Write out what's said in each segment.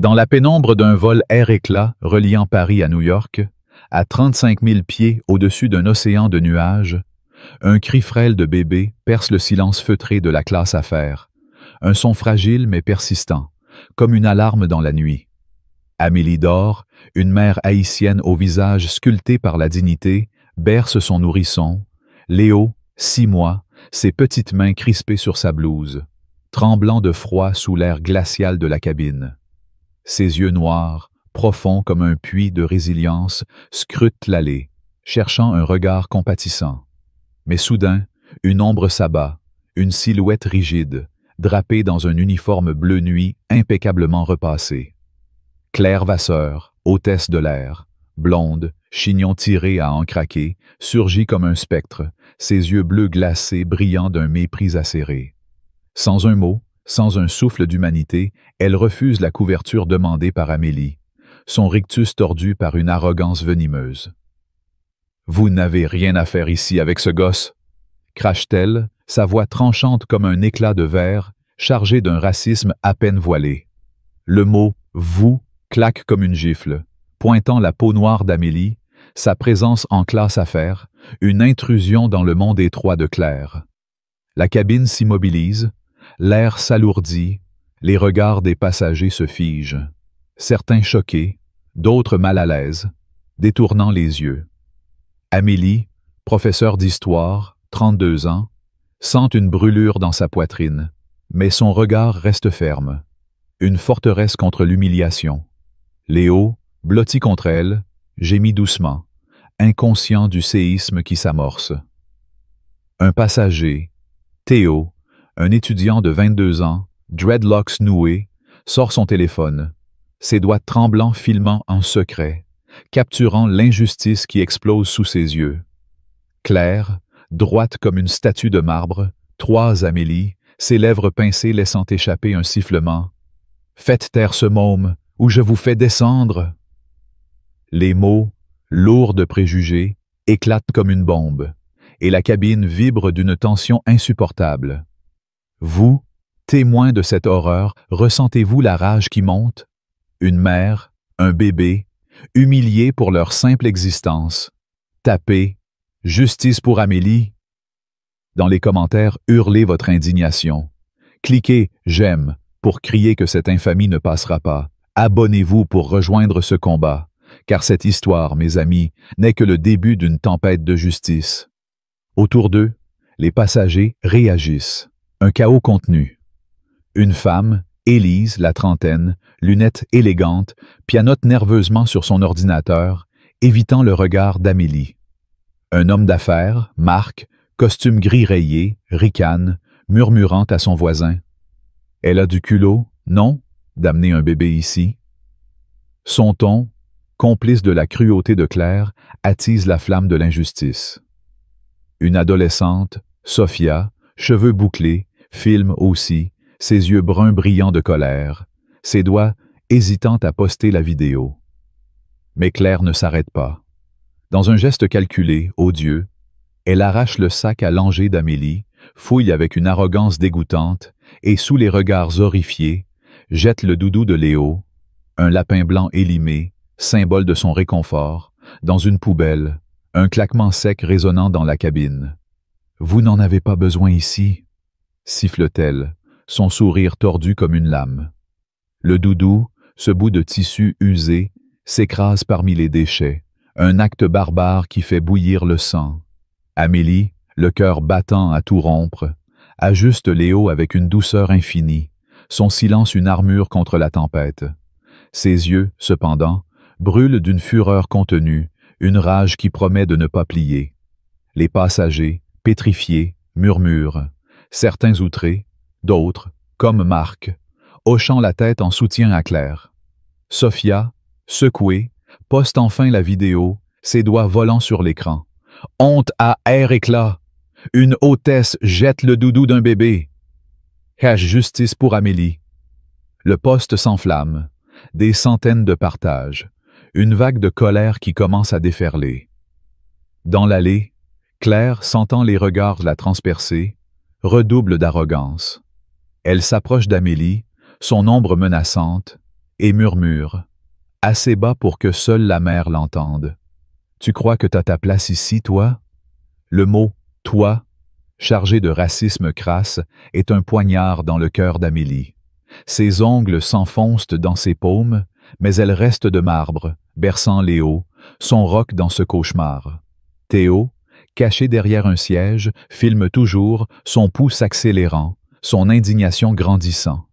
Dans la pénombre d'un vol air-éclat reliant Paris à New York, à 35 000 pieds au-dessus d'un océan de nuages, un cri frêle de bébé perce le silence feutré de la classe affaires, un son fragile mais persistant, comme une alarme dans la nuit. Amélie dort, une mère haïtienne au visage sculpté par la dignité, berce son nourrisson. Léo, 6 mois, ses petites mains crispées sur sa blouse, tremblant de froid sous l'air glacial de la cabine. Ses yeux noirs, profonds comme un puits de résilience, scrutent l'allée, cherchant un regard compatissant. Mais soudain, une ombre s'abat, une silhouette rigide, drapée dans un uniforme bleu nuit impeccablement repassé. Claire Vasseur, hôtesse de l'air, blonde, chignon tiré à en craquer, surgit comme un spectre, ses yeux bleus glacés brillant d'un mépris acéré. Sans un mot, sans un souffle d'humanité, elle refuse la couverture demandée par Amélie, son rictus tordu par une arrogance venimeuse. « Vous n'avez rien à faire ici avec ce gosse !» crache-t-elle, sa voix tranchante comme un éclat de verre, chargée d'un racisme à peine voilé. Le mot « vous » claque comme une gifle, pointant la peau noire d'Amélie, sa présence en classe affaires, une intrusion dans le monde étroit de Claire. La cabine s'immobilise, l'air s'alourdit, les regards des passagers se figent, certains choqués, d'autres mal à l'aise, détournant les yeux. Amélie, professeure d'histoire, 32 ans, sent une brûlure dans sa poitrine, mais son regard reste ferme, une forteresse contre l'humiliation. Léo, blotti contre elle, gémit doucement, inconscient du séisme qui s'amorce. Un passager, Théo, un étudiant de 22 ans, dreadlocks noués, sort son téléphone, ses doigts tremblants filmant en secret, capturant l'injustice qui explose sous ses yeux. Claire, droite comme une statue de marbre, toise Amélie, ses lèvres pincées laissant échapper un sifflement. « Faites taire ce môme, ou je vous fais descendre !» Les mots, lourds de préjugés, éclatent comme une bombe, et la cabine vibre d'une tension insupportable. Vous, témoin de cette horreur, ressentez-vous la rage qui monte? Une mère, un bébé, humiliés pour leur simple existence. Tapez, justice pour Amélie. Dans les commentaires, hurlez votre indignation. Cliquez « J'aime » pour crier que cette infamie ne passera pas. Abonnez-vous pour rejoindre ce combat, car cette histoire, mes amis, n'est que le début d'une tempête de justice. Autour d'eux, les passagers réagissent. Un chaos contenu. Une femme, Élise, la trentaine, lunettes élégantes, pianote nerveusement sur son ordinateur, évitant le regard d'Amélie. Un homme d'affaires, Marc, costume gris rayé, ricane, murmurant à son voisin. « Elle a du culot, non, d'amener un bébé ici? » Son ton, complice de la cruauté de Claire, attise la flamme de l'injustice. Une adolescente, Sophia, cheveux bouclés, filme aussi, ses yeux bruns brillants de colère, ses doigts hésitant à poster la vidéo. Mais Claire ne s'arrête pas. Dans un geste calculé, odieux, elle arrache le sac à langer d'Amélie, fouille avec une arrogance dégoûtante et, sous les regards horrifiés, jette le doudou de Léo, un lapin blanc élimé, symbole de son réconfort, dans une poubelle, un claquement sec résonnant dans la cabine. « Vous n'en avez pas besoin ici », siffle-t-elle, son sourire tordu comme une lame. Le doudou, ce bout de tissu usé, s'écrase parmi les déchets, un acte barbare qui fait bouillir le sang. Amélie, le cœur battant à tout rompre, ajuste Léo avec une douceur infinie, son silence une armure contre la tempête. Ses yeux, cependant, brûlent d'une fureur contenue, une rage qui promet de ne pas plier. Les passagers, pétrifiés, murmurent, certains outrés, d'autres, comme Marc, hochant la tête en soutien à Claire. Sophia, secouée, poste enfin la vidéo, ses doigts volant sur l'écran. Honte à air-éclat! Une hôtesse jette le doudou d'un bébé. Justice pour Amélie. Le poste s'enflamme, des centaines de partages, une vague de colère qui commence à déferler. Dans l'allée, Claire, sentant les regards la transpercer, redouble d'arrogance. Elle s'approche d'Amélie, son ombre menaçante, et murmure, assez bas pour que seule la mère l'entende. Tu crois que t'as ta place ici, toi? Le mot « toi », chargé de racisme crasse, est un poignard dans le cœur d'Amélie. Ses ongles s'enfoncent dans ses paumes, mais elle reste de marbre, berçant Léo, son roc dans ce cauchemar. Théo, caché derrière un siège, filme toujours, son pouls s'accélérant, son indignation grandissant.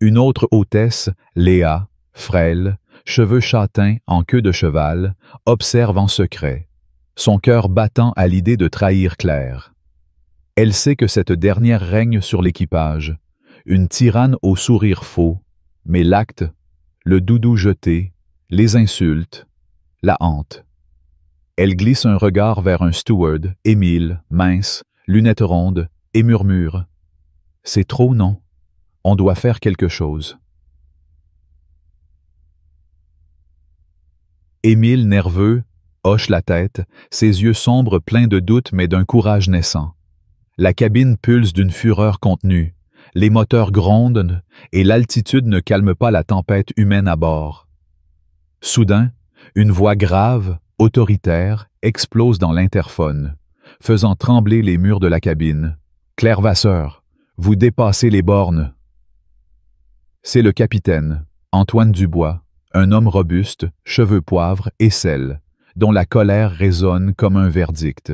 Une autre hôtesse, Léa, frêle, cheveux châtains en queue de cheval, observe en secret, son cœur battant à l'idée de trahir Claire. Elle sait que cette dernière règne sur l'équipage, une tyranne au sourire faux, mais l'acte, le doudou jeté, les insultes, la hante. Elle glisse un regard vers un steward, Émile, mince, lunettes rondes, et murmure « C'est trop, non? On doit faire quelque chose. » Émile, nerveux, hoche la tête, ses yeux sombres pleins de doute mais d'un courage naissant. La cabine pulse d'une fureur contenue, les moteurs grondent et l'altitude ne calme pas la tempête humaine à bord. Soudain, une voix grave, autoritaire, explose dans l'interphone, faisant trembler les murs de la cabine. « Claire Vasseur, vous dépassez les bornes. » C'est le capitaine, Antoine Dubois, un homme robuste, cheveux poivre et sel, dont la colère résonne comme un verdict.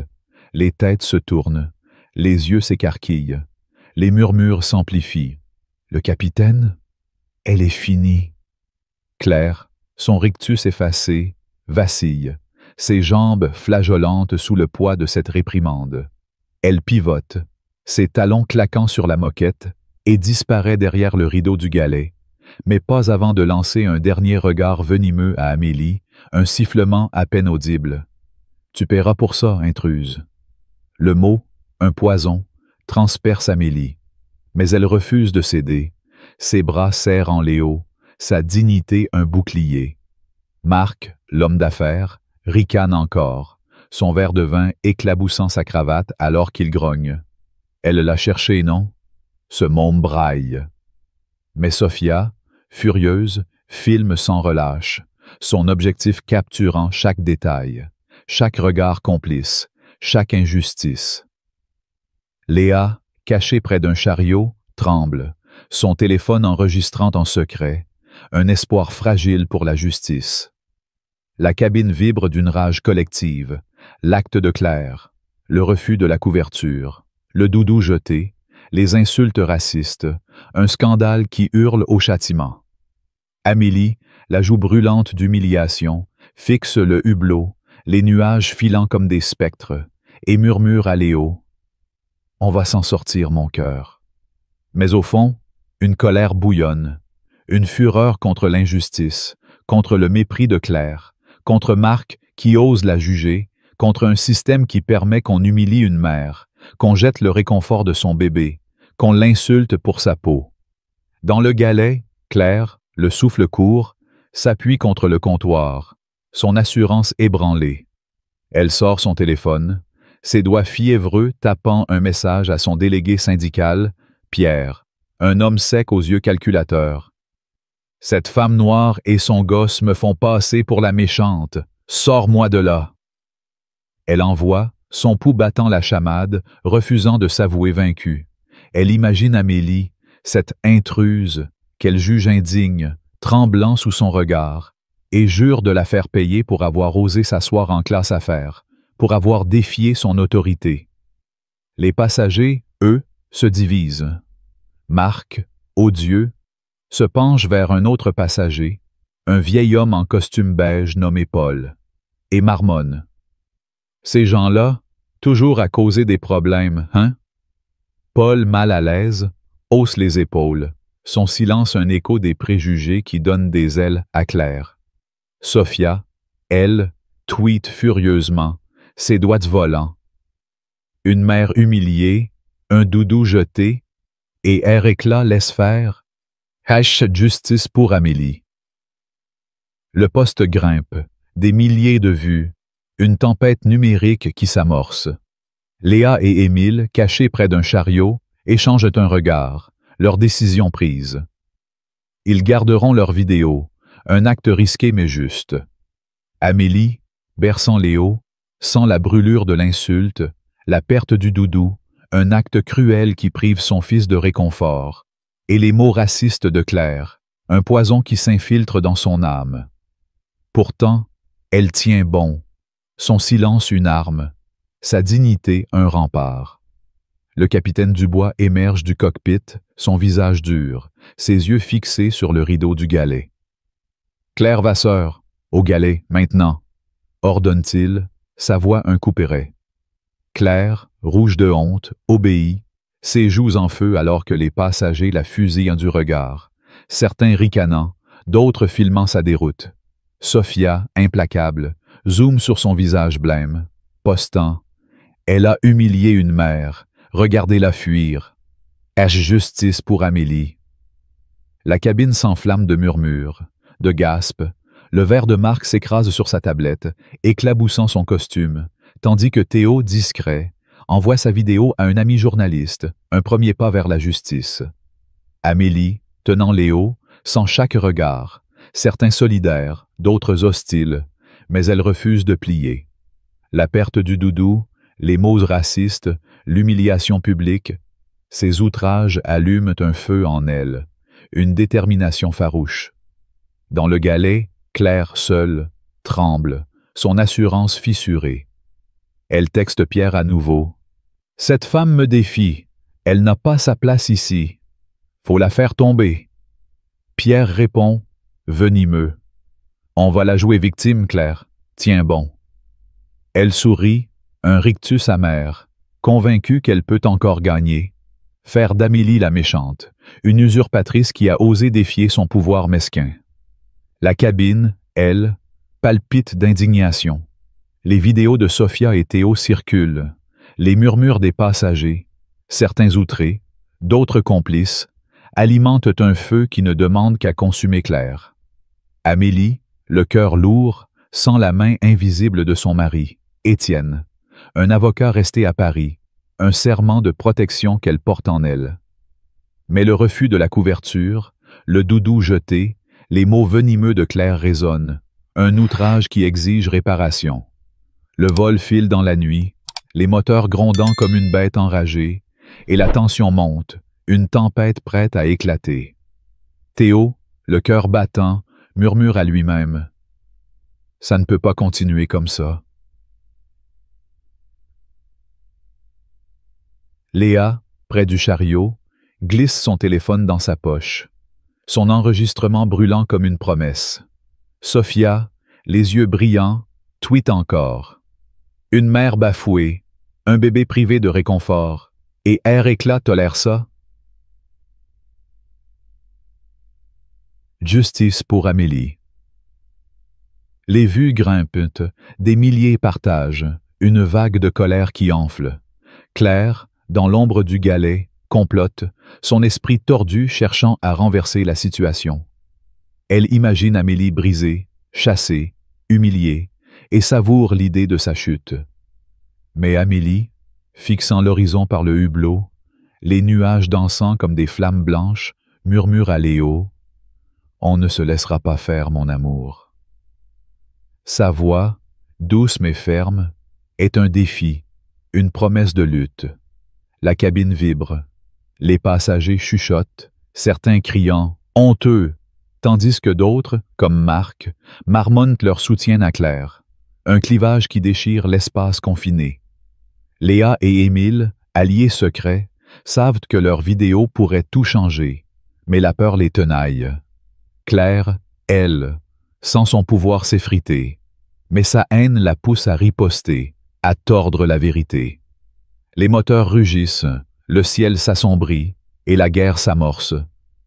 Les têtes se tournent, les yeux s'écarquillent, les murmures s'amplifient. Le capitaine? Elle est finie. Claire, son rictus effacé, vacille, ses jambes flageolantes sous le poids de cette réprimande. Elle pivote, ses talons claquant sur la moquette, et disparaît derrière le rideau du galet, mais pas avant de lancer un dernier regard venimeux à Amélie, un sifflement à peine audible. « Tu paieras pour ça, intruse. » Le mot, un poison, transperce Amélie, mais elle refuse de céder, ses bras serrent en Léo, sa dignité un bouclier. Marc, l'homme d'affaires, ricane encore, son verre de vin éclaboussant sa cravate alors qu'il grogne. Elle l'a cherché, non? Ce môme braille. Mais Sophia, furieuse, filme sans relâche, son objectif capturant chaque détail, chaque regard complice, chaque injustice. Léa, cachée près d'un chariot, tremble, son téléphone enregistrant en secret, un espoir fragile pour la justice. La cabine vibre d'une rage collective, l'acte de Claire, le refus de la couverture, le doudou jeté, les insultes racistes, un scandale qui hurle au châtiment. Amélie, la joue brûlante d'humiliation, fixe le hublot, les nuages filant comme des spectres, et murmure à Léo « On va s'en sortir, mon cœur. » Mais au fond, une colère bouillonne, une fureur contre l'injustice, contre le mépris de Claire, contre Marc qui ose la juger, contre un système qui permet qu'on humilie une mère, qu'on jette le réconfort de son bébé, qu'on l'insulte pour sa peau. Dans le galet, Claire, le souffle court, s'appuie contre le comptoir, son assurance ébranlée. Elle sort son téléphone, ses doigts fiévreux tapant un message à son délégué syndical, Pierre, un homme sec aux yeux calculateurs. « Cette femme noire et son gosse me font passer pour la méchante. Sors-moi de là. » Elle envoie, son pouls battant la chamade, refusant de s'avouer vaincue. Elle imagine Amélie, cette intruse, qu'elle juge indigne, tremblant sous son regard, et jure de la faire payer pour avoir osé s'asseoir en classe affaires, pour avoir défié son autorité. Les passagers, eux, se divisent. Marc, odieux, se penche vers un autre passager, un vieil homme en costume beige nommé Paul, et marmonne. Ces gens-là, toujours à causer des problèmes, hein? Paul, mal à l'aise, hausse les épaules, son silence un écho des préjugés qui donnent des ailes à Claire. Sophia, elle, tweet furieusement, ses doigts volants. Une mère humiliée, un doudou jeté, et air éclat laisse faire. Justice pour Amélie. Le poste grimpe, des milliers de vues, une tempête numérique qui s'amorce. Léa et Émile, cachés près d'un chariot, échangent un regard, leur décision prise. Ils garderont leur vidéo, un acte risqué mais juste. Amélie, berçant Léo, sent la brûlure de l'insulte, la perte du doudou, un acte cruel qui prive son fils de réconfort, et les mots racistes de Claire, un poison qui s'infiltre dans son âme. Pourtant, elle tient bon, son silence une arme, sa dignité un rempart. Le capitaine Dubois émerge du cockpit, son visage dur, ses yeux fixés sur le rideau du galet. « Claire Vasseur, au galet, maintenant !» ordonne-t-il, sa voix un couperet. Claire, rouge de honte, obéit, ses joues en feu alors que les passagers la fusillent du regard, certains ricanant, d'autres filmant sa déroute. Sophia, implacable, zoome sur son visage blême, postant « Elle a humilié une mère, regardez-la fuir. Ai-je justice pour Amélie? » La cabine s'enflamme de murmures, de gaspes, le verre de Marc s'écrase sur sa tablette, éclaboussant son costume, tandis que Théo, discret, envoie sa vidéo à un ami journaliste, un premier pas vers la justice. Amélie, tenant Léo, sent chaque regard, certains solidaires, d'autres hostiles, mais elle refuse de plier. La perte du doudou, les mots racistes, l'humiliation publique, ces outrages allument un feu en elle, une détermination farouche. Dans le galet, Claire seule, tremble, son assurance fissurée. Elle texte Pierre à nouveau. « Cette femme me défie, elle n'a pas sa place ici. Faut la faire tomber. » Pierre répond, venimeux. « On va la jouer victime, Claire. Tiens bon. » Elle sourit, un rictus amer, convaincue qu'elle peut encore gagner, faire d'Amélie la méchante, une usurpatrice qui a osé défier son pouvoir mesquin. La cabine, elle, palpite d'indignation. Les vidéos de Sophia et Théo circulent, les murmures des passagers, certains outrés, d'autres complices, alimentent un feu qui ne demande qu'à consumer Claire. Amélie, le cœur lourd, sent la main invisible de son mari, Étienne, un avocat resté à Paris, un serment de protection qu'elle porte en elle. Mais le refus de la couverture, le doudou jeté, les mots venimeux de Claire résonnent, un outrage qui exige réparation. Le vol file dans la nuit, les moteurs grondant comme une bête enragée, et la tension monte, une tempête prête à éclater. Théo, le cœur battant, murmure à lui-même « Ça ne peut pas continuer comme ça. » Léa, près du chariot, glisse son téléphone dans sa poche, son enregistrement brûlant comme une promesse. Sophia, les yeux brillants, tweet encore. Une mère bafouée, un bébé privé de réconfort, et Air Éclat tolère ça? Justice pour Amélie. Les vues grimpent, des milliers partagent, une vague de colère qui enfle. Claire, dans l'ombre du galet, complote, son esprit tordu cherchant à renverser la situation. Elle imagine Amélie brisée, chassée, humiliée, et savoure l'idée de sa chute. Mais Amélie, fixant l'horizon par le hublot, les nuages dansant comme des flammes blanches, murmure à Léo « On ne se laissera pas faire, mon amour. » Sa voix, douce mais ferme, est un défi, une promesse de lutte. La cabine vibre. Les passagers chuchotent, certains criant « honteux », tandis que d'autres, comme Marc, marmonnent leur soutien à Claire. Un clivage qui déchire l'espace confiné. Léa et Émile, alliés secrets, savent que leur vidéo pourrait tout changer, mais la peur les tenaille. Claire, elle, sent son pouvoir s'effriter, mais sa haine la pousse à riposter, à tordre la vérité. Les moteurs rugissent, le ciel s'assombrit et la guerre s'amorce.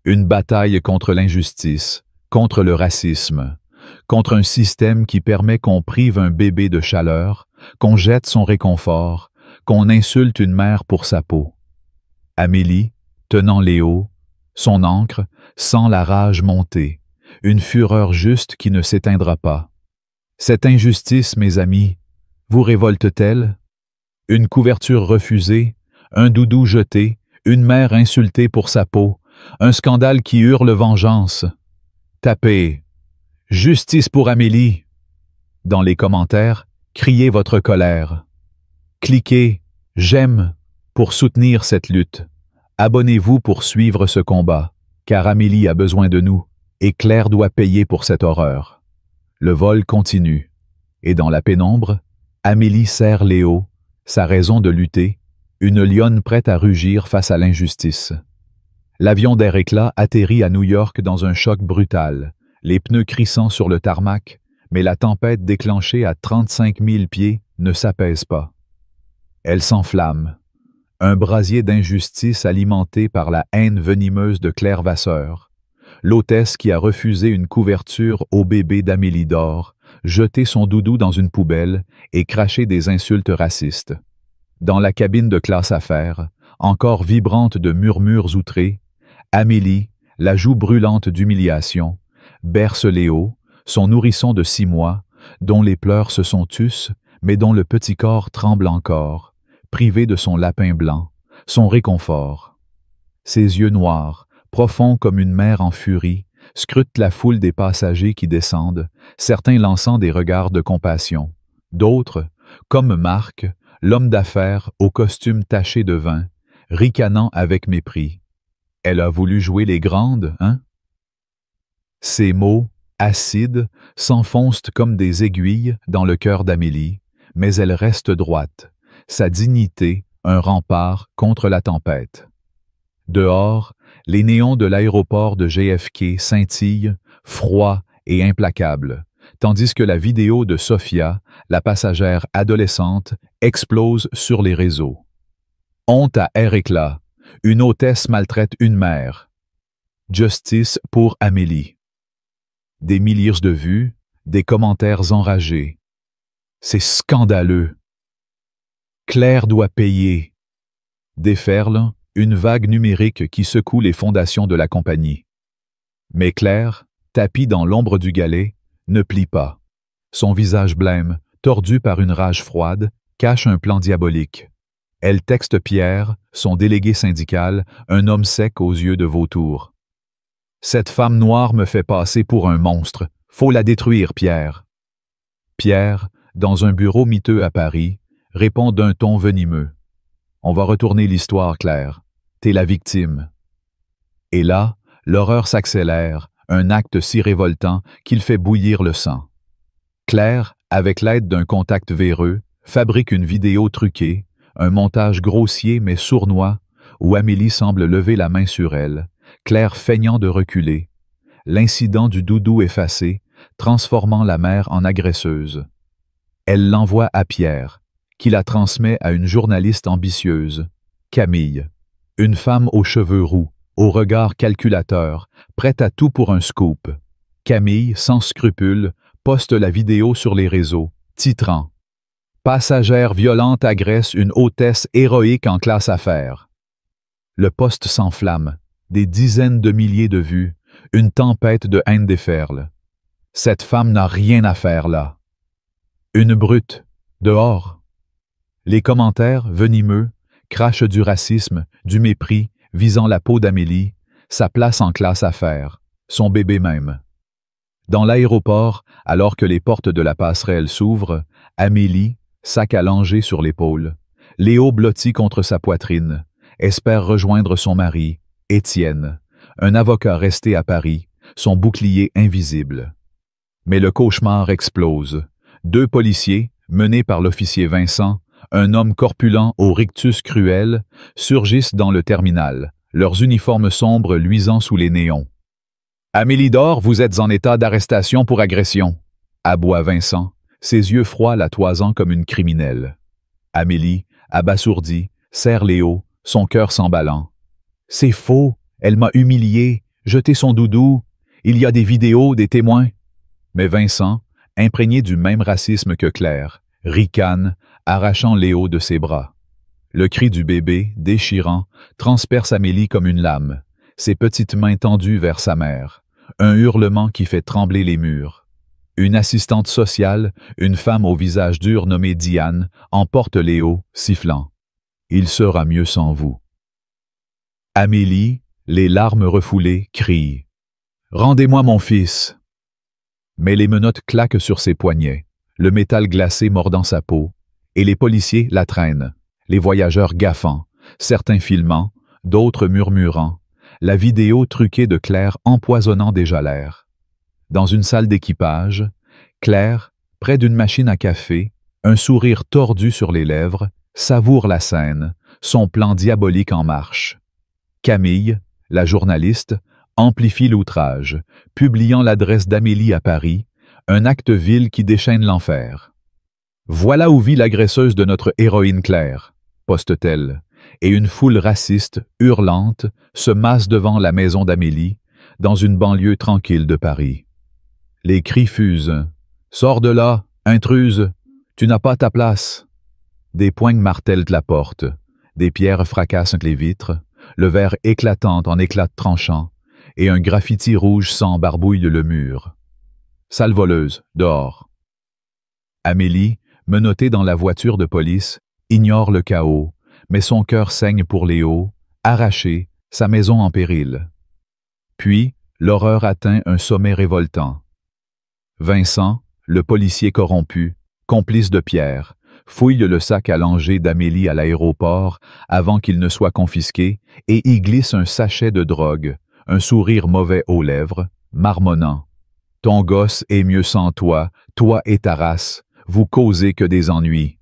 Une bataille contre l'injustice, contre le racisme, contre un système qui permet qu'on prive un bébé de chaleur, qu'on jette son réconfort, qu'on insulte une mère pour sa peau. Amélie, tenant Léo, son ancre, sent la rage monter, une fureur juste qui ne s'éteindra pas. Cette injustice, mes amis, vous révolte-t-elle? Une couverture refusée, un doudou jeté, une mère insultée pour sa peau, Un scandale qui hurle vengeance. Tapez « Justice pour Amélie » dans les commentaires, criez votre colère. Cliquez « J'aime » pour soutenir cette lutte. Abonnez-vous pour suivre ce combat, car Amélie a besoin de nous et Claire doit payer pour cette horreur. Le vol continue, et dans la pénombre, Amélie serre Léo, sa raison de lutter, une lionne prête à rugir face à l'injustice. L'avion d'Air Éclat atterrit à New York dans un choc brutal, les pneus crissant sur le tarmac, mais la tempête déclenchée à 35 000 pieds ne s'apaise pas. Elle s'enflamme. Un brasier d'injustice alimenté par la haine venimeuse de Claire Vasseur, l'hôtesse qui a refusé une couverture au bébé d'Amélie d'Or, jeté son doudou dans une poubelle et craché des insultes racistes. Dans la cabine de classe affaires, encore vibrante de murmures outrés, Amélie, la joue brûlante d'humiliation, berce Léo, son nourrisson de 6 mois, dont les pleurs se sont tus, mais dont le petit corps tremble encore, privé de son lapin blanc, son réconfort. Ses yeux noirs, profonds comme une mer en furie, scrutent la foule des passagers qui descendent, certains lançant des regards de compassion, d'autres, comme Marc, l'homme d'affaires au costume taché de vin, ricanant avec mépris. « Elle a voulu jouer les grandes, hein? » Ces mots, acides, s'enfoncent comme des aiguilles dans le cœur d'Amélie, mais elle reste droite, sa dignité un rempart contre la tempête. Dehors, les néons de l'aéroport de JFK scintillent, froids et implacables, tandis que la vidéo de Sophia, la passagère adolescente, explose sur les réseaux. Honte à Air Éclat, une hôtesse maltraite une mère. Justice pour Amélie. Des milliers de vues, des commentaires enragés. C'est scandaleux. Claire doit payer. Déferle une vague numérique qui secoue les fondations de la compagnie. Mais Claire, tapie dans l'ombre du galet, ne plie pas. Son visage blême, tordu par une rage froide, cache un plan diabolique. Elle texte Pierre, son délégué syndical, un homme sec aux yeux de vautour. « Cette femme noire me fait passer pour un monstre. Faut la détruire, Pierre. » Pierre, dans un bureau miteux à Paris, répond d'un ton venimeux. « On va retourner l'histoire, Claire. T'es la victime. » Et là, l'horreur s'accélère, un acte si révoltant qu'il fait bouillir le sang. Claire, avec l'aide d'un contact véreux, fabrique une vidéo truquée, un montage grossier mais sournois, où Amélie semble lever la main sur elle, Claire feignant de reculer, l'incident du doudou effacé, transformant la mère en agresseuse. Elle l'envoie à Pierre, qui la transmet à une journaliste ambitieuse, Camille, une femme aux cheveux roux, au regard calculateur, prête à tout pour un scoop. Camille, sans scrupule, poste la vidéo sur les réseaux, titrant « Passagère violente agresse une hôtesse héroïque en classe affaires ». Le post s'enflamme, des dizaines de milliers de vues, une tempête de haine déferle. Cette femme n'a rien à faire là. Une brute, dehors. Les commentaires, venimeux, crachent du racisme, du mépris, visant la peau d'Amélie, sa place en classe affaires, son bébé même. Dans l'aéroport, alors que les portes de la passerelle s'ouvrent, Amélie, sac allongé sur l'épaule, Léo blotti contre sa poitrine, espère rejoindre son mari, Étienne, un avocat resté à Paris, son bouclier invisible. Mais le cauchemar explose. 2 policiers, menés par l'officier Vincent, un homme corpulent au rictus cruel, surgissent dans le terminal, leurs uniformes sombres luisant sous les néons. « Amélie d'Or, vous êtes en état d'arrestation pour agression », aboie Vincent, ses yeux froids la toisant comme une criminelle. Amélie, abasourdie, serre Léo, son cœur s'emballant. « C'est faux, elle m'a humilié, jeté son doudou, il y a des vidéos, des témoins. » Mais Vincent, imprégné du même racisme que Claire, ricane, arrachant Léo de ses bras. Le cri du bébé, déchirant, transperce Amélie comme une lame, ses petites mains tendues vers sa mère, un hurlement qui fait trembler les murs. Une assistante sociale, une femme au visage dur nommée Diane, emporte Léo, sifflant. « Il sera mieux sans vous. » Amélie, Les larmes refoulées crient « Rendez-moi mon fils !» Mais les menottes claquent sur ses poignets, le métal glacé mordant sa peau, et les policiers la traînent, les voyageurs gaffant, certains filmant, d'autres murmurant, la vidéo truquée de Claire empoisonnant déjà l'air. Dans une salle d'équipage, Claire, près d'une machine à café, un sourire tordu sur les lèvres, savoure la scène, son plan diabolique en marche. Camille, la journaliste, amplifie l'outrage, publiant l'adresse d'Amélie à Paris, un acte vil qui déchaîne l'enfer. « Voilà où vit l'agresseuse de notre héroïne Claire », poste-t-elle, et une foule raciste, hurlante, se masse devant la maison d'Amélie, dans une banlieue tranquille de Paris. Les cris fusent. « Sors de là, intruse, tu n'as pas ta place !» Des poignes martèlent la porte, des pierres fracassent les vitres, le verre éclatant en éclats tranchants, et un graffiti rouge sang barbouille le mur. Sale voleuse, dehors. Amélie, menottée dans la voiture de police, ignore le chaos, mais son cœur saigne pour Léo, arraché, sa maison en péril. Puis, l'horreur atteint un sommet révoltant. Vincent, le policier corrompu, complice de Pierre, fouille le sac à langer d'Amélie à l'aéroport avant qu'il ne soit confisqué et y glisse un sachet de drogue, un sourire mauvais aux lèvres, marmonnant. « Ton gosse est mieux sans toi, toi et ta race, vous causez que des ennuis. »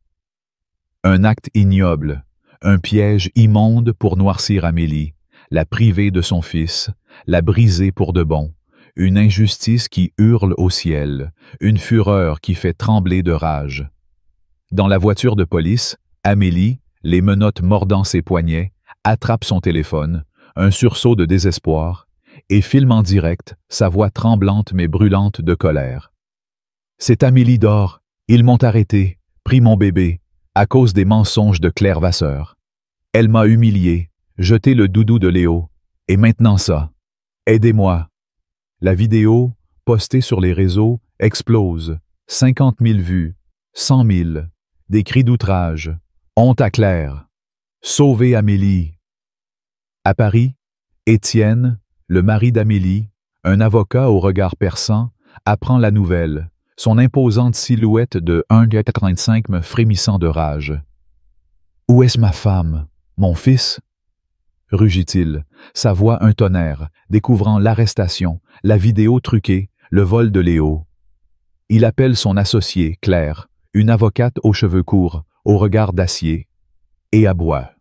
Un acte ignoble, un piège immonde pour noircir Amélie, la priver de son fils, la briser pour de bon, une injustice qui hurle au ciel, une fureur qui fait trembler de rage. Dans la voiture de police, Amélie, les menottes mordant ses poignets, attrape son téléphone, un sursaut de désespoir, et filme en direct, sa voix tremblante mais brûlante de colère. « C'est Amélie d'Or, ils m'ont arrêté, pris mon bébé, à cause des mensonges de Claire Vasseur. Elle m'a humilié, jeté le doudou de Léo, et maintenant ça. Aidez-moi. » La vidéo, postée sur les réseaux, explose, 50 000 vues, 100 000, des cris d'outrage, honte à Claire. Sauvez Amélie. À Paris, Étienne, le mari d'Amélie, un avocat au regard perçant, apprend la nouvelle, son imposante silhouette de 1,85 m frémissant de rage. « Où est-ce ma femme? Mon fils? » rugit-il, sa voix un tonnerre, découvrant l'arrestation, la vidéo truquée, le vol de Léo. Il appelle son associée, Claire, une avocate aux cheveux courts, au regard d'acier, et aboie.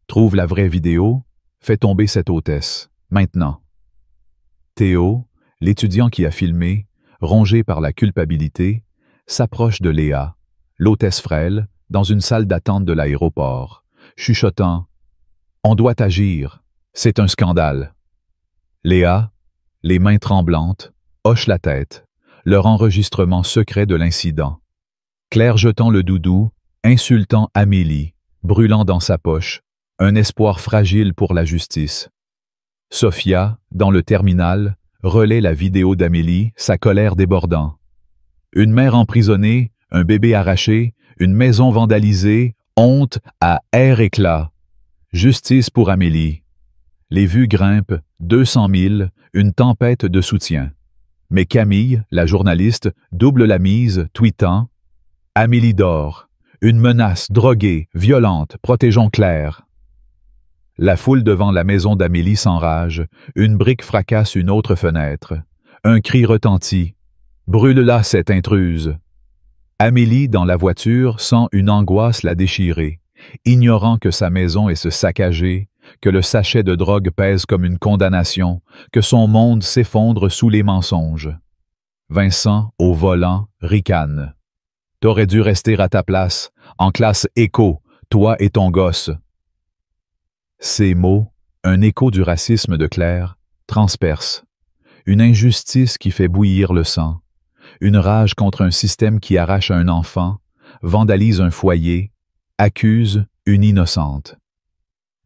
Trouve la vraie vidéo, fais tomber cette hôtesse, maintenant. Théo, l'étudiant qui a filmé, rongé par la culpabilité, s'approche de Léa, l'hôtesse frêle, dans une salle d'attente de l'aéroport, chuchotant « On doit agir, c'est un scandale ». Léa, les mains tremblantes, hoche la tête, leur enregistrement secret de l'incident. Claire jetant le doudou, insultant Amélie, brûlant dans sa poche, un espoir fragile pour la justice. Sophia, dans le terminal, relaie la vidéo d'Amélie, sa colère débordant. Une mère emprisonnée, un bébé arraché, une maison vandalisée, honte à air éclat. Justice pour Amélie. Les vues grimpent, 200 000, une tempête de soutien. Mais Camille, la journaliste, double la mise, tweetant « Amélie d'Or, une menace droguée, violente, protégeons Claire ». La foule devant la maison d'Amélie s'enrage, une brique fracasse une autre fenêtre. Un cri retentit. « Brûle-la, cette intruse !» Amélie, dans la voiture, sent une angoisse la déchirer, ignorant que sa maison est saccagée, que le sachet de drogue pèse comme une condamnation, que son monde s'effondre sous les mensonges. Vincent, au volant, ricane. « T'aurais dû rester à ta place, en classe éco, toi et ton gosse. » Ces mots, un écho du racisme de Claire, transpercent. Une injustice qui fait bouillir le sang. Une rage contre un système qui arrache un enfant, vandalise un foyer, accuse une innocente.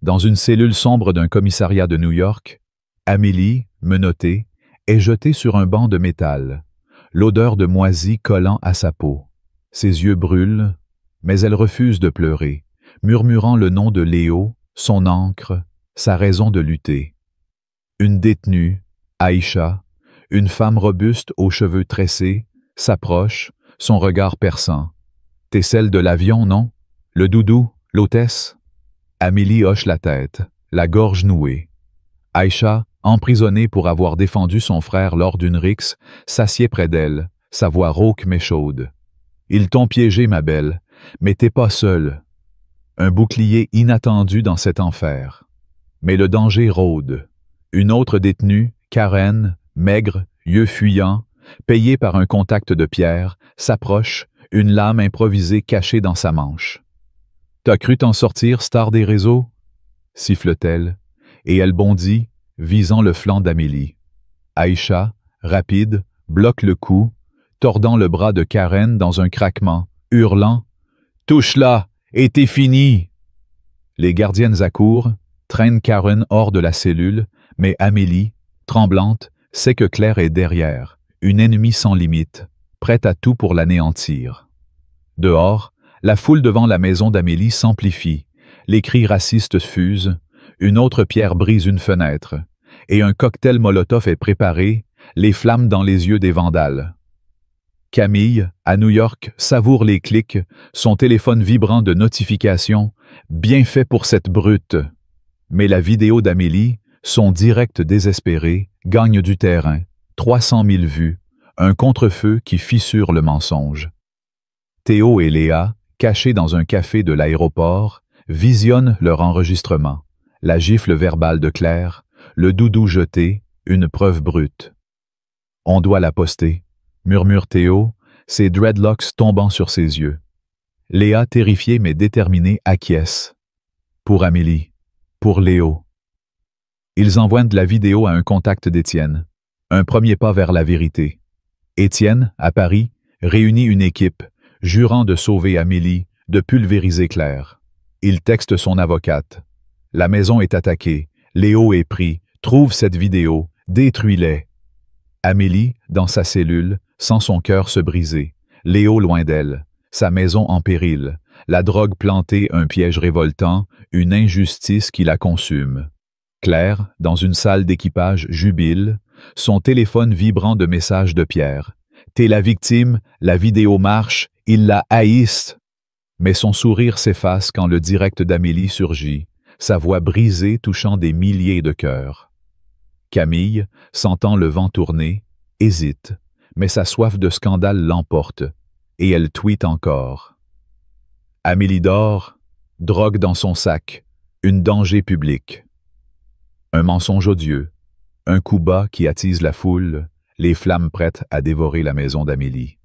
Dans une cellule sombre d'un commissariat de New York, Amélie, menottée, est jetée sur un banc de métal, l'odeur de moisi collant à sa peau. Ses yeux brûlent, mais elle refuse de pleurer, murmurant le nom de Léo, son encre, sa raison de lutter. Une détenue, Aïcha, une femme robuste aux cheveux tressés, s'approche, son regard perçant. « T'es celle de l'avion, non? Le doudou, l'hôtesse? » Amélie hoche la tête, la gorge nouée. Aïcha, emprisonnée pour avoir défendu son frère lors d'une rixe, s'assied près d'elle, sa voix rauque mais chaude. « Ils t'ont piégé, ma belle, mais t'es pas seule. » Un bouclier inattendu dans cet enfer. Mais le danger rôde. Une autre détenue, Karen, maigre, yeux fuyants, payée par un contact de pierre, s'approche, une lame improvisée cachée dans sa manche. « T'as cru t'en sortir, star des réseaux? » siffle-t-elle, et elle bondit, visant le flanc d'Amélie. Aïcha, rapide, bloque le coup, tordant le bras de Karen dans un craquement, hurlant « Touche-la, et t'es fini !» Les gardiennes accourent, traînent Karen hors de la cellule, mais Amélie, tremblante, sait que Claire est derrière, une ennemie sans limite, prête à tout pour l'anéantir. Dehors, la foule devant la maison d'Amélie s'amplifie, les cris racistes fusent, une autre pierre brise une fenêtre, et un cocktail Molotov est préparé, les flammes dans les yeux des vandales. Camille, à New York, savoure les clics, son téléphone vibrant de notifications, bien fait pour cette brute. Mais la vidéo d'Amélie, son direct désespéré, gagne du terrain, 300 000 vues, un contre-feu qui fissure le mensonge. Théo et Léa, cachés dans un café de l'aéroport, visionnent leur enregistrement, la gifle verbale de Claire, le doudou jeté, une preuve brute. « On doit la poster », murmure Théo, ses dreadlocks tombant sur ses yeux. Léa, terrifiée mais déterminée, acquiesce. Pour Amélie, pour Léo. Ils envoient de la vidéo à un contact d'Étienne. Un premier pas vers la vérité. Étienne, à Paris, réunit une équipe, jurant de sauver Amélie, de pulvériser Claire. Il texte son avocate. La maison est attaquée, Léo est pris, trouve cette vidéo, détruis-les. Amélie, dans sa cellule, sent son cœur se briser. Léo loin d'elle, sa maison en péril, la drogue plantée un piège révoltant, une injustice qui la consume. Claire, dans une salle d'équipage, jubile, son téléphone vibrant de messages de Pierre. « T'es la victime, la vidéo marche, ils la haïssent !» Mais son sourire s'efface quand le direct d'Amélie surgit, sa voix brisée touchant des milliers de cœurs. Camille, sentant le vent tourner, hésite, mais sa soif de scandale l'emporte, et elle tweet encore. Amélie dort, drogue dans son sac, une danger public. Un mensonge odieux, un coup bas qui attise la foule, les flammes prêtes à dévorer la maison d'Amélie.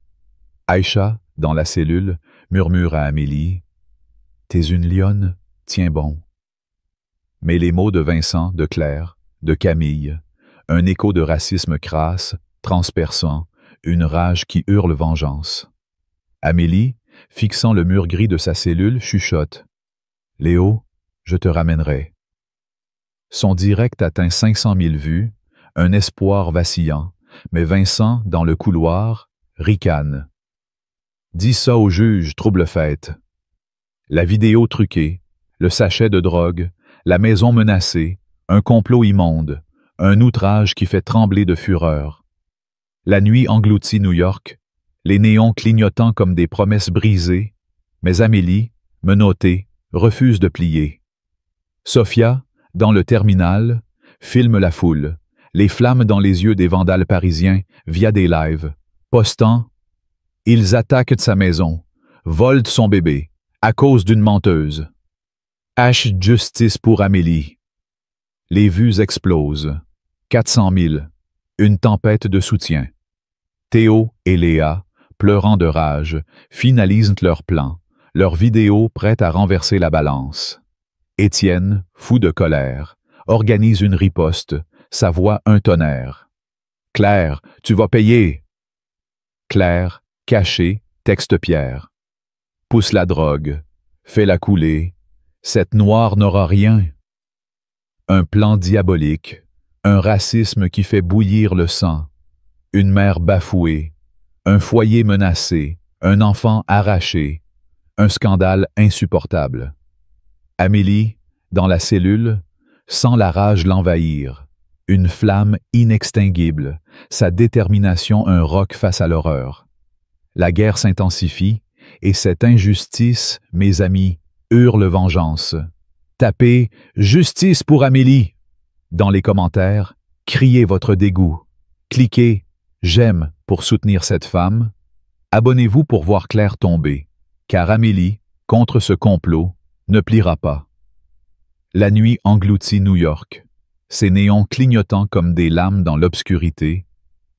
Aïcha, dans la cellule, murmure à Amélie « T'es une lionne, tiens bon ». Mais les mots de Vincent, de Claire, de Camille, un écho de racisme crasse, transperçant, une rage qui hurle vengeance. Amélie, fixant le mur gris de sa cellule, chuchote « Léo, je te ramènerai ». Son direct atteint 500 000 vues, un espoir vacillant, mais Vincent, dans le couloir, ricane. « Dis ça au juge, trouble-fête ». La vidéo truquée, le sachet de drogue, la maison menacée, un complot immonde, un outrage qui fait trembler de fureur. La nuit engloutit New York, les néons clignotant comme des promesses brisées, mais Amélie, menottée, refuse de plier. Sophia, dans le terminal, filme la foule, les flammes dans les yeux des vandales parisiens via des lives, postant « Ils attaquent sa maison, volent son bébé, à cause d'une menteuse. H justice pour Amélie. » Les vues explosent. 400 000. Une tempête de soutien. Théo et Léa, pleurant de rage, finalisent leur plan, leur vidéo prête à renverser la balance. Étienne, fou de colère, organise une riposte, sa voix un tonnerre. « Claire, tu vas payer !» Claire, cachée, texte Pierre. « Pousse la drogue, fais-la couler, cette noire n'aura rien. » Un plan diabolique, un racisme qui fait bouillir le sang, une mère bafouée, un foyer menacé, un enfant arraché, un scandale insupportable. Amélie, dans la cellule, sent la rage l'envahir. Une flamme inextinguible, sa détermination un roc face à l'horreur. La guerre s'intensifie, et cette injustice, mes amis, hurle vengeance. Tapez « Justice pour Amélie » dans les commentaires, criez votre dégoût. Cliquez « J'aime » pour soutenir cette femme. Abonnez-vous pour voir Claire tomber, car Amélie, contre ce complot, ne pliera pas. La nuit engloutit New York, ses néons clignotant comme des lames dans l'obscurité,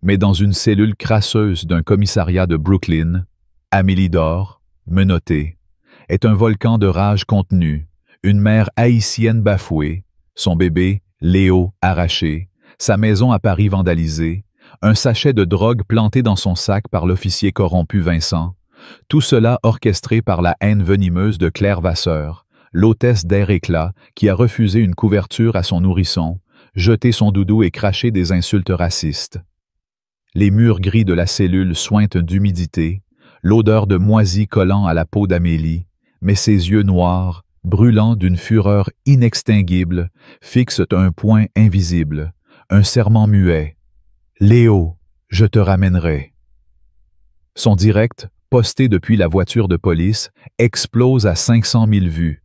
mais dans une cellule crasseuse d'un commissariat de Brooklyn, Amélie dort, menottée, est un volcan de rage contenue, une mère haïtienne bafouée, son bébé, Léo, arraché, sa maison à Paris vandalisée, un sachet de drogue planté dans son sac par l'officier corrompu Vincent, tout cela orchestré par la haine venimeuse de Claire Vasseur, l'hôtesse d'Air Éclat qui a refusé une couverture à son nourrisson, jeté son doudou et craché des insultes racistes. Les murs gris de la cellule suintent d'humidité, l'odeur de moisi collant à la peau d'Amélie, mais ses yeux noirs, brûlants d'une fureur inextinguible, fixent un point invisible, un serment muet. « Léo, je te ramènerai. » Son direct, posté depuis la voiture de police, explose à 500 000 vues.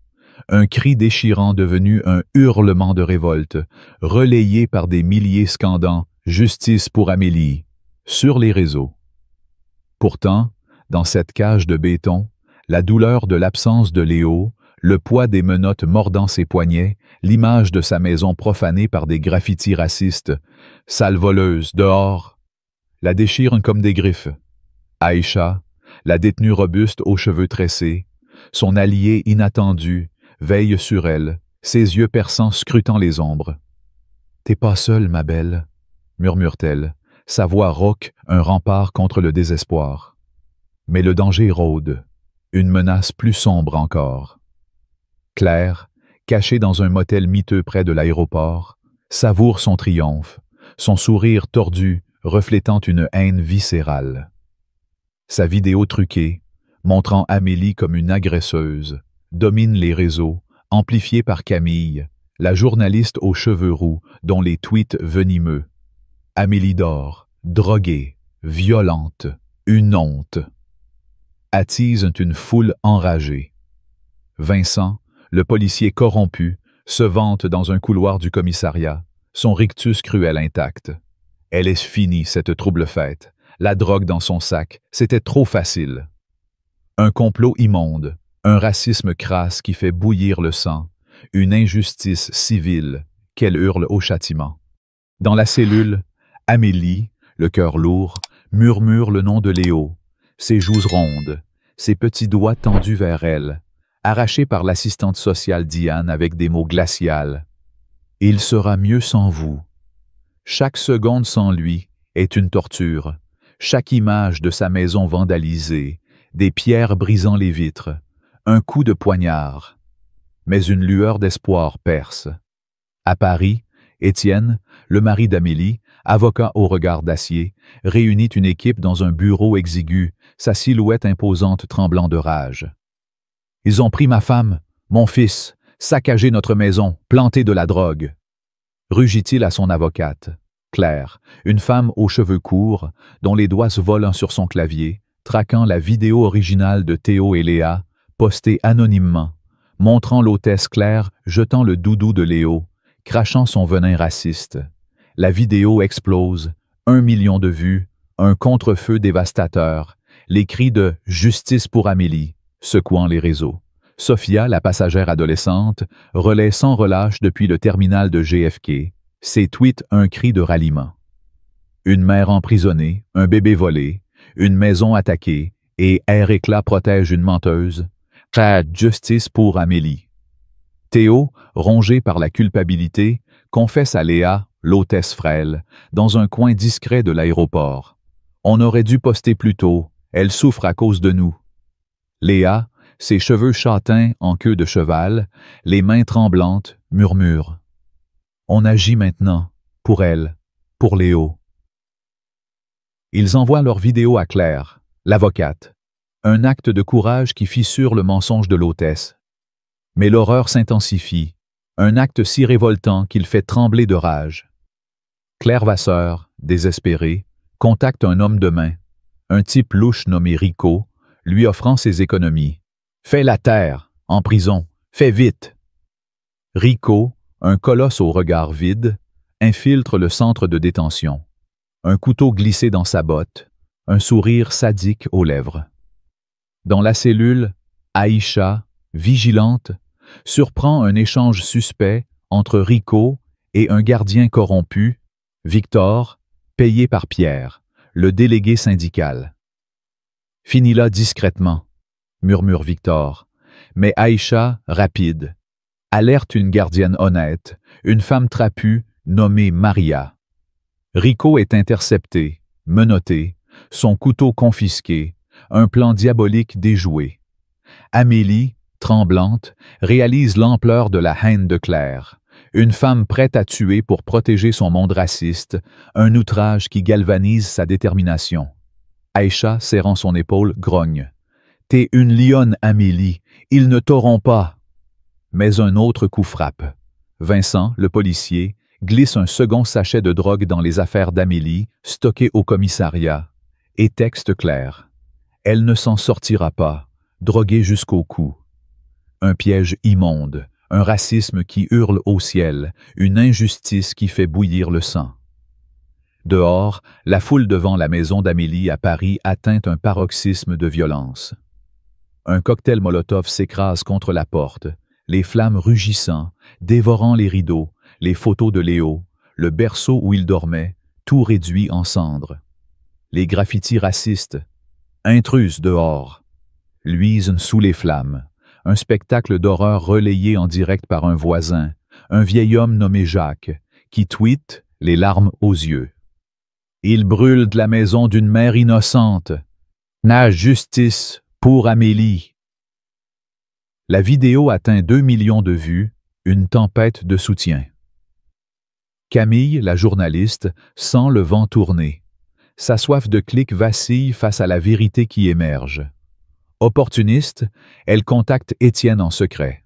Un cri déchirant devenu un hurlement de révolte, relayé par des milliers scandant « Justice pour Amélie » sur les réseaux. Pourtant, dans cette cage de béton, la douleur de l'absence de Léo, le poids des menottes mordant ses poignets, l'image de sa maison profanée par des graffitis racistes, « Sale voleuse, dehors !» la déchirent comme des griffes. Aïcha, la détenue robuste aux cheveux tressés, son allié inattendu, veille sur elle, ses yeux perçants scrutant les ombres. « T'es pas seule, ma belle, » murmure-t-elle, sa voix rauque, un rempart contre le désespoir. Mais le danger rôde, une menace plus sombre encore. Claire, cachée dans un motel miteux près de l'aéroport, savoure son triomphe, son sourire tordu reflétant une haine viscérale. Sa vidéo truquée, montrant Amélie comme une agresseuse, domine les réseaux, amplifiée par Camille, la journaliste aux cheveux roux dont les tweets venimeux. Amélie dort, droguée, violente, une honte. Attisent une foule enragée. Vincent, le policier corrompu, se vante dans un couloir du commissariat, son rictus cruel intact. Elle est finie, cette trouble fête. La drogue dans son sac, c'était trop facile. Un complot immonde, un racisme crasse qui fait bouillir le sang, une injustice civile qu'elle hurle au châtiment. Dans la cellule, Amélie, le cœur lourd, murmure le nom de Léo, ses joues rondes, ses petits doigts tendus vers elle, arrachés par l'assistante sociale Diane avec des mots glacials. « Il sera mieux sans vous. » Chaque seconde sans lui est une torture. Chaque image de sa maison vandalisée, des pierres brisant les vitres, un coup de poignard. Mais une lueur d'espoir perce. À Paris, Étienne, le mari d'Amélie, avocat au regard d'acier, réunit une équipe dans un bureau exigu, sa silhouette imposante tremblant de rage. « Ils ont pris ma femme, mon fils, saccagé notre maison, planté de la drogue. » Rugit-il à son avocate. Claire, une femme aux cheveux courts, dont les doigts se volent sur son clavier, traquant la vidéo originale de Théo et Léa, postée anonymement, montrant l'hôtesse Claire jetant le doudou de Léo, crachant son venin raciste. La vidéo explose, 1 million de vues, un contre-feu dévastateur, les cris de « Justice pour Amélie » secouant les réseaux. Sophia, la passagère adolescente, relaie sans relâche depuis le terminal de JFK, ses tweets un cri de ralliement. Une mère emprisonnée, un bébé volé, une maison attaquée, et Air Éclat protège une menteuse. Justice pour Amélie. Théo, rongé par la culpabilité, confesse à Léa, l'hôtesse frêle, dans un coin discret de l'aéroport. « On aurait dû poster plus tôt, elle souffre à cause de nous. » Léa, ses cheveux châtains en queue de cheval, les mains tremblantes, murmure. On agit maintenant, pour elle, pour Léo. Ils envoient leur vidéo à Claire, l'avocate, un acte de courage qui fissure le mensonge de l'hôtesse. Mais l'horreur s'intensifie, un acte si révoltant qu'il fait trembler de rage. Claire Vasseur, désespérée, contacte un homme de main, un type louche nommé Rico, lui offrant ses économies. « Fais la terre, en prison, fais vite !» Rico, un colosse au regard vide, infiltre le centre de détention. Un couteau glissé dans sa botte, un sourire sadique aux lèvres. Dans la cellule, Aïcha, vigilante, surprend un échange suspect entre Rico et un gardien corrompu, Victor, payé par Pierre, le délégué syndical. « Finis-la discrètement », murmure Victor, mais Aïcha, rapide, alerte une gardienne honnête, une femme trapue nommée Maria. Rico est intercepté, menotté, son couteau confisqué, un plan diabolique déjoué. Amélie, tremblante, réalise l'ampleur de la haine de Claire, une femme prête à tuer pour protéger son monde raciste, un outrage qui galvanise sa détermination. Aïcha, serrant son épaule, grogne. « T'es une lionne, Amélie, ils ne t'auront pas !» Mais un autre coup frappe. Vincent, le policier, glisse un second sachet de drogue dans les affaires d'Amélie, stocké au commissariat, et texte Claire. Elle ne s'en sortira pas, droguée jusqu'au cou. Un piège immonde, un racisme qui hurle au ciel, une injustice qui fait bouillir le sang. Dehors, la foule devant la maison d'Amélie à Paris atteint un paroxysme de violence. Un cocktail Molotov s'écrase contre la porte, les flammes rugissant, dévorant les rideaux, les photos de Léo, le berceau où il dormait, tout réduit en cendres. Les graffitis racistes, intrus dehors, luisent sous les flammes. Un spectacle d'horreur relayé en direct par un voisin, un vieil homme nommé Jacques, qui tweet, les larmes aux yeux. « Il brûle de la maison d'une mère innocente. N'a justice pour Amélie. » La vidéo atteint 2 millions de vues, une tempête de soutien. Camille, la journaliste, sent le vent tourner. Sa soif de clics vacille face à la vérité qui émerge. Opportuniste, elle contacte Étienne en secret.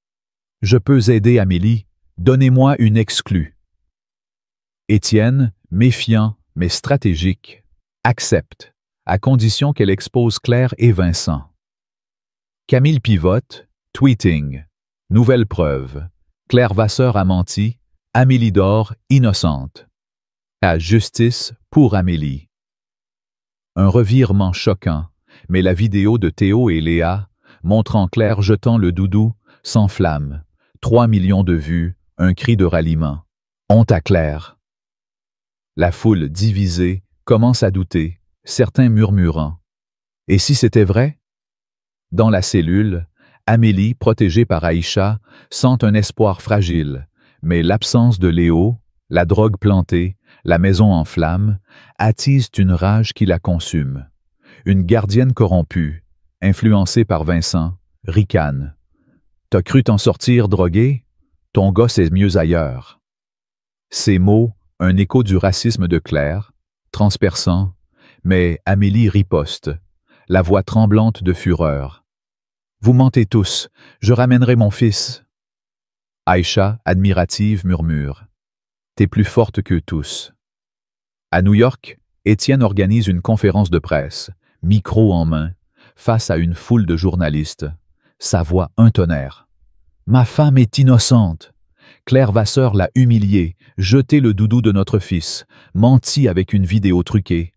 « Je peux aider Amélie, donnez-moi une exclue. » Étienne, méfiant mais stratégique, accepte, à condition qu'elle expose Claire et Vincent. Camille pivote, tweeting. Nouvelle preuve. Claire Vasseur a menti, Amélie Dore innocente. À justice pour Amélie. Un revirement choquant, mais la vidéo de Théo et Léa, montrant Claire jetant le doudou, s'enflamme. 3 millions de vues, un cri de ralliement. Honte à Claire. La foule divisée commence à douter, certains murmurant. Et si c'était vrai? Dans la cellule, Amélie, protégée par Aïcha, sent un espoir fragile, mais l'absence de Léo, la drogue plantée, la maison en flammes, attisent une rage qui la consume. Une gardienne corrompue, influencée par Vincent, ricane. « T'as cru t'en sortir drogué? Ton gosse est mieux ailleurs. » Ces mots, un écho du racisme de Claire, transperçant, mais Amélie riposte, la voix tremblante de fureur. « Vous mentez tous, je ramènerai mon fils. » Aïcha, admirative, murmure. « T'es plus forte qu'eux tous. » À New York, Étienne organise une conférence de presse, micro en main, face à une foule de journalistes. Sa voix un tonnerre. « Ma femme est innocente. Claire Vasseur l'a humiliée, jeté le doudou de notre fils, menti avec une vidéo truquée.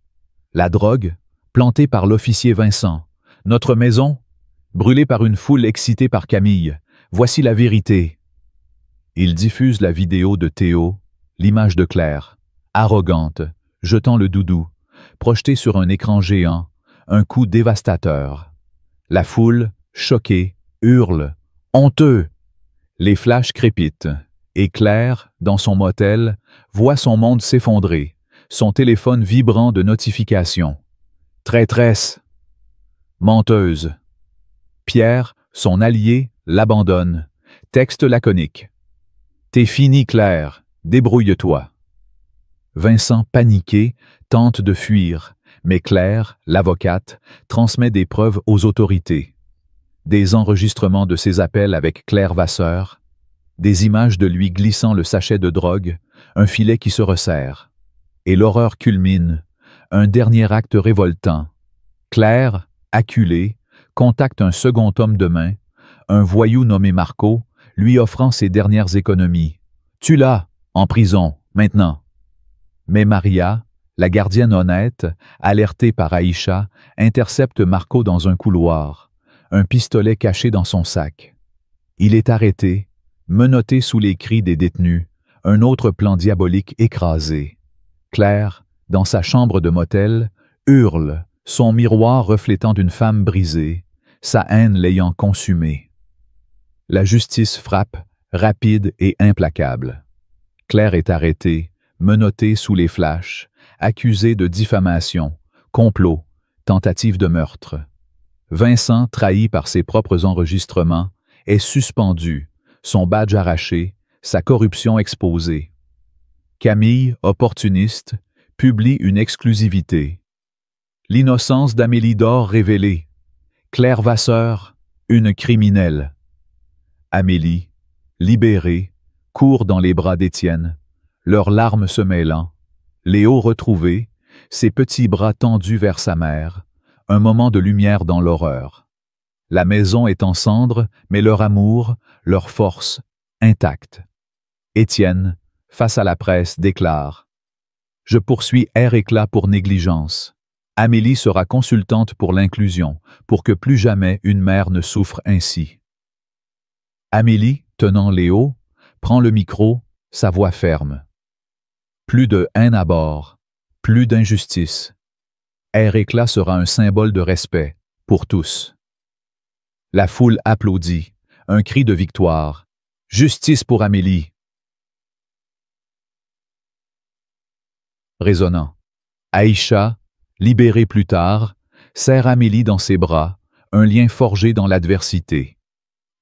La drogue, plantée par l'officier Vincent. Notre maison, brûlée par une foule excitée par Camille. Voici la vérité. » Il diffuse la vidéo de Théo, l'image de Claire, arrogante, jetant le doudou, projetée sur un écran géant, un coup dévastateur. La foule, choquée, hurle « Honteux !» Les flashs crépitent, et Claire, dans son motel, voit son monde s'effondrer, son téléphone vibrant de notifications. Traîtresse! Menteuse! Pierre, son allié, l'abandonne. Texte laconique. T'es fini, Claire, débrouille-toi. Vincent, paniqué, tente de fuir, mais Claire, l'avocate, transmet des preuves aux autorités. Des enregistrements de ses appels avec Claire Vasseur, des images de lui glissant le sachet de drogue, un filet qui se resserre. Et l'horreur culmine, un dernier acte révoltant. Claire, acculée, contacte un second homme de main, un voyou nommé Marco, lui offrant ses dernières économies. « Tue-la, en prison, maintenant !» Mais Maria, la gardienne honnête, alertée par Aïcha, intercepte Marco dans un couloir, un pistolet caché dans son sac. Il est arrêté, menotté sous les cris des détenus, un autre plan diabolique écrasé. Claire, dans sa chambre de motel, hurle, son miroir reflétant d'une femme brisée, sa haine l'ayant consumée. La justice frappe, rapide et implacable. Claire est arrêtée, menottée sous les flashs, accusée de diffamation, complot, tentative de meurtre. Vincent, trahi par ses propres enregistrements, est suspendu, son badge arraché, sa corruption exposée. Camille, opportuniste, publie une exclusivité. L'innocence d'Amélie Dore révélée. Claire Vasseur, une criminelle. Amélie, libérée, court dans les bras d'Étienne, leurs larmes se mêlant. Léo retrouvé, ses petits bras tendus vers sa mère, un moment de lumière dans l'horreur. La maison est en cendres, mais leur amour, leur force, intacte. Étienne, face à la presse, déclare « Je poursuis Air Éclat pour négligence. Amélie sera consultante pour l'inclusion, pour que plus jamais une mère ne souffre ainsi. » Amélie, tenant Léo, prend le micro, sa voix ferme. Plus de haine à bord, plus d'injustice. Air Éclat sera un symbole de respect, pour tous. La foule applaudit, un cri de victoire. Justice pour Amélie. Résonnant. Aïcha, libérée plus tard, serre Amélie dans ses bras, un lien forgé dans l'adversité.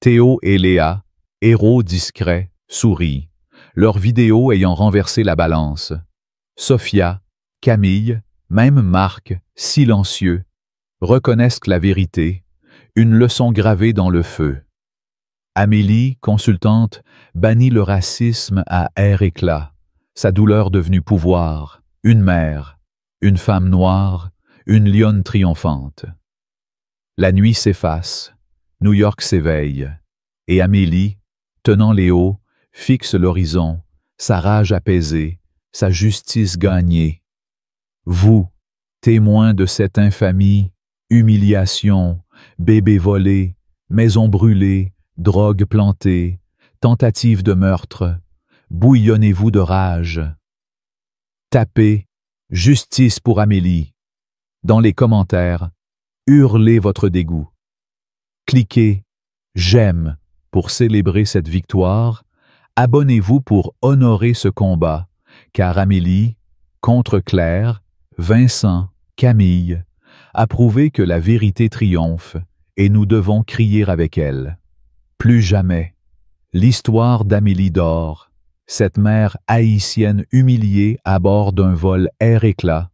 Théo et Léa, héros discrets, sourient, leurs vidéos ayant renversé la balance. Sophia, Camille, même Marc, silencieux, reconnaissent la vérité, une leçon gravée dans le feu. Amélie, consultante, bannit le racisme à Air Éclat, sa douleur devenue pouvoir, une mère, une femme noire, une lionne triomphante. La nuit s'efface, New York s'éveille, et Amélie, tenant Léo, fixe l'horizon, sa rage apaisée, sa justice gagnée. Vous, témoins de cette infamie, humiliation, bébés volés, maisons brûlées, drogue plantée, tentative de meurtre, bouillonnez-vous de rage. Tapez « Justice pour Amélie » dans les commentaires, hurlez votre dégoût. Cliquez « J'aime » pour célébrer cette victoire, abonnez-vous pour honorer ce combat, car Amélie, contre Claire, Vincent, Camille, a prouvé que la vérité triomphe et nous devons crier avec elle. Plus jamais. L'histoire d'Amélie Dore, cette mère haïtienne humiliée à bord d'un vol Air Éclat,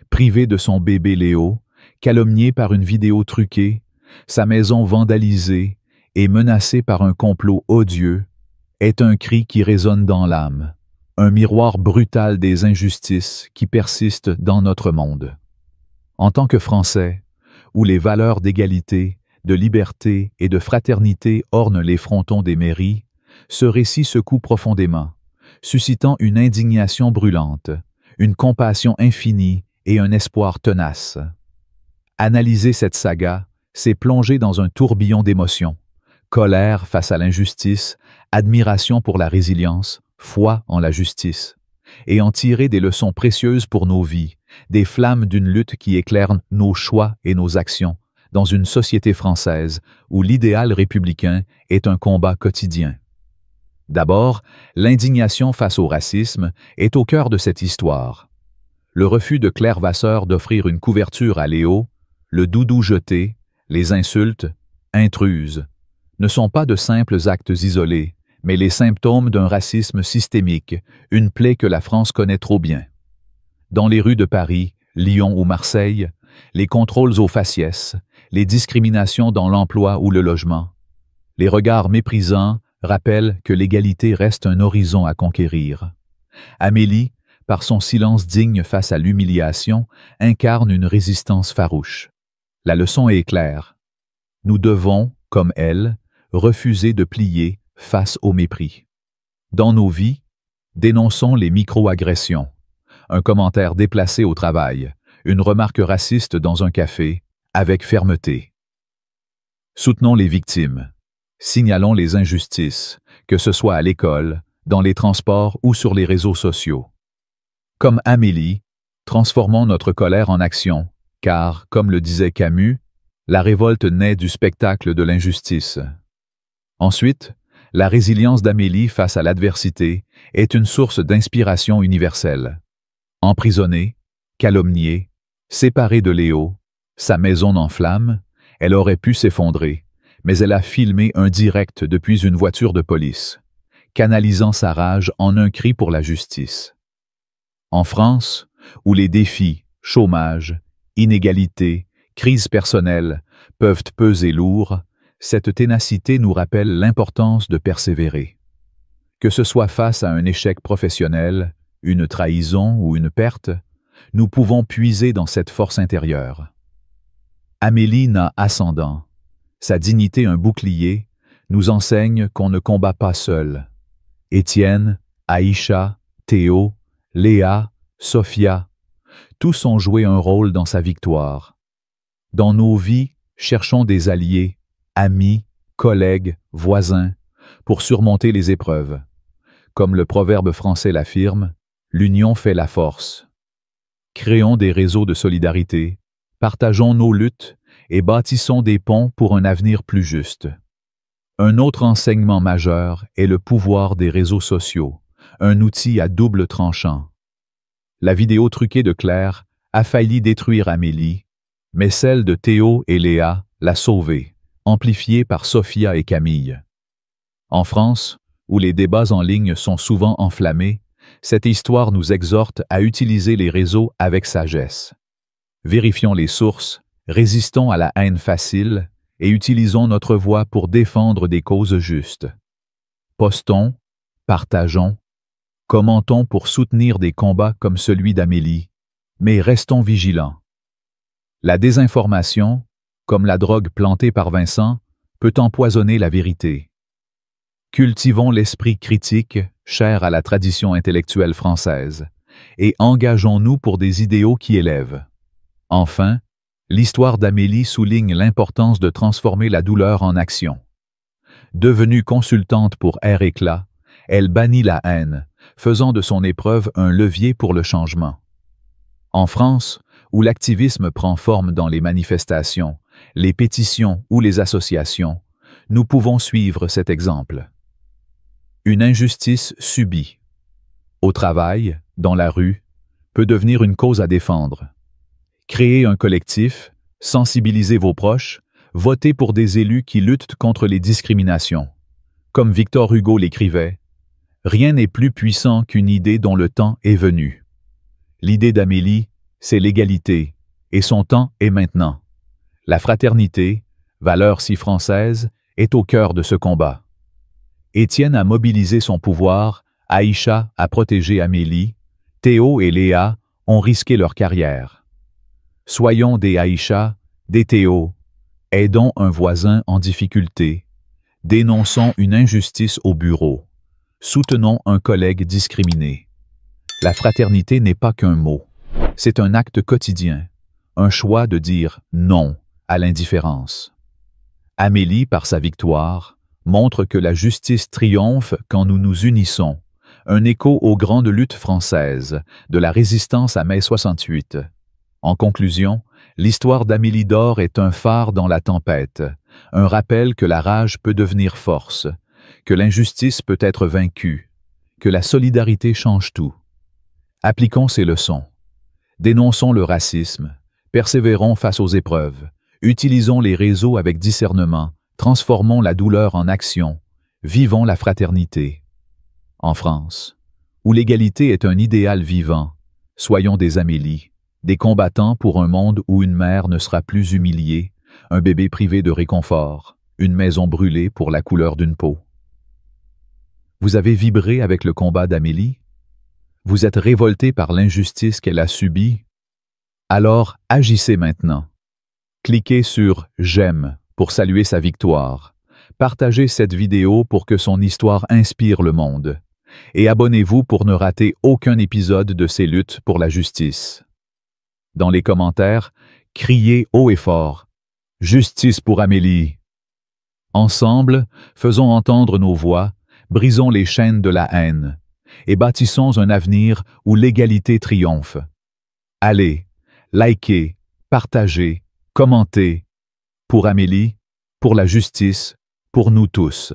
privée de son bébé Léo, calomniée par une vidéo truquée, sa maison vandalisée et menacée par un complot odieux, est un cri qui résonne dans l'âme, un miroir brutal des injustices qui persistent dans notre monde. En tant que Français, où les valeurs d'égalité, de liberté et de fraternité ornent les frontons des mairies, ce récit secoue profondément, suscitant une indignation brûlante, une compassion infinie et un espoir tenace. Analyser cette saga, c'est plonger dans un tourbillon d'émotions, colère face à l'injustice, admiration pour la résilience, foi en la justice, et en tirer des leçons précieuses pour nos vies, des flammes d'une lutte qui éclairent nos choix et nos actions, dans une société française où l'idéal républicain est un combat quotidien. D'abord, l'indignation face au racisme est au cœur de cette histoire. Le refus de Claire Vasseur d'offrir une couverture à Léo, le doudou jeté, les insultes, intruses, ne sont pas de simples actes isolés, mais les symptômes d'un racisme systémique, une plaie que la France connaît trop bien. Dans les rues de Paris, Lyon ou Marseille, les contrôles aux faciès, les discriminations dans l'emploi ou le logement, les regards méprisants, rappelle que l'égalité reste un horizon à conquérir. Amélie, par son silence digne face à l'humiliation, incarne une résistance farouche. La leçon est claire. Nous devons, comme elle, refuser de plier face au mépris. Dans nos vies, dénonçons les micro-agressions. Un commentaire déplacé au travail, une remarque raciste dans un café, avec fermeté. Soutenons les victimes. Signalons les injustices, que ce soit à l'école, dans les transports ou sur les réseaux sociaux. Comme Amélie, transformons notre colère en action, car, comme le disait Camus, la révolte naît du spectacle de l'injustice. Ensuite, la résilience d'Amélie face à l'adversité est une source d'inspiration universelle. Emprisonnée, calomniée, séparée de Léo, sa maison en flammes, elle aurait pu s'effondrer, mais elle a filmé un direct depuis une voiture de police, canalisant sa rage en un cri pour la justice. En France, où les défis, chômage, inégalité, crise personnelle peuvent peser lourd, cette ténacité nous rappelle l'importance de persévérer. Que ce soit face à un échec professionnel, une trahison ou une perte, nous pouvons puiser dans cette force intérieure. Amélie n'a ascendant. Sa dignité un bouclier nous enseigne qu'on ne combat pas seul. Étienne, Aïcha, Théo, Léa, Sophia, tous ont joué un rôle dans sa victoire. Dans nos vies, cherchons des alliés, amis, collègues, voisins, pour surmonter les épreuves. Comme le proverbe français l'affirme, l'union fait la force. Créons des réseaux de solidarité, partageons nos luttes et bâtissons des ponts pour un avenir plus juste. Un autre enseignement majeur est le pouvoir des réseaux sociaux, un outil à double tranchant. La vidéo truquée de Claire a failli détruire Amélie, mais celle de Théo et Léa l'a sauvée, amplifiée par Sophia et Camille. En France, où les débats en ligne sont souvent enflammés, cette histoire nous exhorte à utiliser les réseaux avec sagesse. Vérifions les sources, résistons à la haine facile et utilisons notre voix pour défendre des causes justes. Postons, partageons, commentons pour soutenir des combats comme celui d'Amélie, mais restons vigilants. La désinformation, comme la drogue plantée par Vincent, peut empoisonner la vérité. Cultivons l'esprit critique, cher à la tradition intellectuelle française, et engageons-nous pour des idéaux qui élèvent. Enfin, l'histoire d'Amélie souligne l'importance de transformer la douleur en action. Devenue consultante pour Air Éclat, elle bannit la haine, faisant de son épreuve un levier pour le changement. En France, où l'activisme prend forme dans les manifestations, les pétitions ou les associations, nous pouvons suivre cet exemple. Une injustice subie, au travail, dans la rue, peut devenir une cause à défendre. Créez un collectif, sensibilisez vos proches, votez pour des élus qui luttent contre les discriminations. Comme Victor Hugo l'écrivait, « Rien n'est plus puissant qu'une idée dont le temps est venu. » L'idée d'Amélie, c'est l'égalité, et son temps est maintenant. La fraternité, valeur si française, est au cœur de ce combat. Étienne a mobilisé son pouvoir, Aïcha a protégé Amélie, Théo et Léa ont risqué leur carrière. Soyons des Aïcha, des Théo, aidons un voisin en difficulté, dénonçons une injustice au bureau, soutenons un collègue discriminé. La fraternité n'est pas qu'un mot, c'est un acte quotidien, un choix de dire non à l'indifférence. Amélie, par sa victoire, montre que la justice triomphe quand nous nous unissons, un écho aux grandes luttes françaises, de la résistance à mai 68. En conclusion, l'histoire d'Amélie d'Or est un phare dans la tempête, un rappel que la rage peut devenir force, que l'injustice peut être vaincue, que la solidarité change tout. Appliquons ces leçons. Dénonçons le racisme, persévérons face aux épreuves, utilisons les réseaux avec discernement, transformons la douleur en action, vivons la fraternité. En France, où l'égalité est un idéal vivant, soyons des Amélie, des combattants pour un monde où une mère ne sera plus humiliée, un bébé privé de réconfort, une maison brûlée pour la couleur d'une peau. Vous avez vibré avec le combat d'Amélie? Vous êtes révolté par l'injustice qu'elle a subie? Alors agissez maintenant. Cliquez sur « J'aime » pour saluer sa victoire. Partagez cette vidéo pour que son histoire inspire le monde. Et abonnez-vous pour ne rater aucun épisode de ces luttes pour la justice. Dans les commentaires, criez haut et fort « Justice pour Amélie !» Ensemble, faisons entendre nos voix, brisons les chaînes de la haine et bâtissons un avenir où l'égalité triomphe. Allez, likez, partagez, commentez. Pour Amélie, pour la justice, pour nous tous.